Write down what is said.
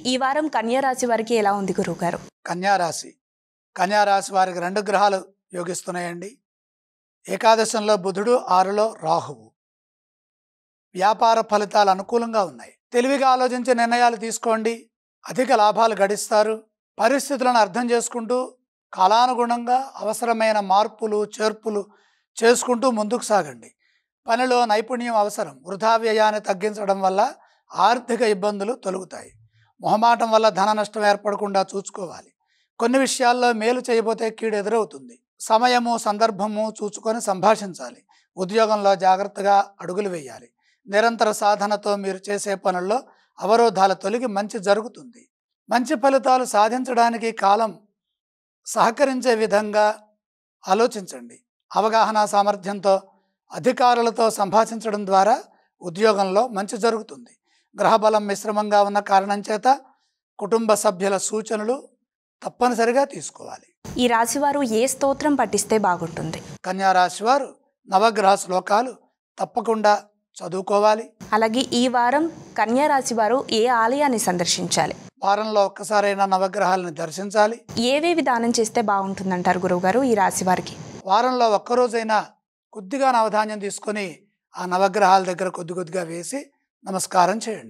ఈ వారం కన్యా రాశి వారికి ఎలా ఉంది గురువుగారు? కన్యారాశి కన్యారాశి వారికి 2 గ్రహాలు యోగిస్తున్నాయండి. ఏకాదశంలో బుధుడు, 6లో రాహువు. వ్యాపార ఫలితాలు అనుకూలంగా ఉన్నాయి. తెలివిగా ఆలోచించి నిర్ణయాలు తీసుకోండి. అధిక లాభాలు గడిస్తారు. పరిస్థితులను అర్థం చేసుకుంటూ కాలానుగుణంగా అవసరమైన మార్పులు చేర్పులు చేసుకుంటూ ముందుకు సాగండి. పనిలో నైపుణ్యం అవసరం. వృధా వ్యయాన్ని తగ్గించడం వల్ల ఆర్థిక ఇబ్బందులు తొలగుతాయి. మొహమాటం వల్ల ధన నష్టం ఏర్పడకుండా చూసుకోవాలి. కొన్ని విషయాల్లో మేలు చేయబోతే కీడు ఎదురవుతుంది. సమయము సందర్భము చూసుకొని సంభాషించాలి. ఉద్యోగంలో జాగ్రత్తగా అడుగులు వేయాలి. నిరంతర సాధనతో మీరు చేసే పనుల్లో అవరోధాలు తొలగి మంచి జరుగుతుంది. మంచి ఫలితాలు సాధించడానికి కాలం సహకరించే విధంగా ఆలోచించండి. అవగాహన సామర్థ్యంతో అధికారులతో సంభాషించడం ద్వారా ఉద్యోగంలో మంచి జరుగుతుంది. గ్రహబలం మిశ్రమంగా ఉన్న కారణం చేత కుటుంబ సభ్యుల సూచనలు తప్పనిసరిగా తీసుకోవాలి. ఈ రాశివారు ఏ స్తోత్రం పఠిస్తే బాగుంటుంది? కన్యా రాశి వారు నవగ్రహ శ్లోకాలు తప్పకుండా చదువుకోవాలి. అలాగే ఈ వారం కన్యా రాశి వారు ఏ ఆలయాన్ని సందర్శించాలి? వారంలో ఒక్కసారైనా నవగ్రహాలను దర్శించాలి. ఏవేవి దానం చేస్తే బాగుంటుందంటారు గురువుగారు ఈ రాశి వారికి? వారంలో ఒక్కరోజైనా కొద్దిగా నవధాన్యం తీసుకొని ఆ నవగ్రహాల దగ్గర కొద్దిగా వేసి నమస్కారం చేయండి.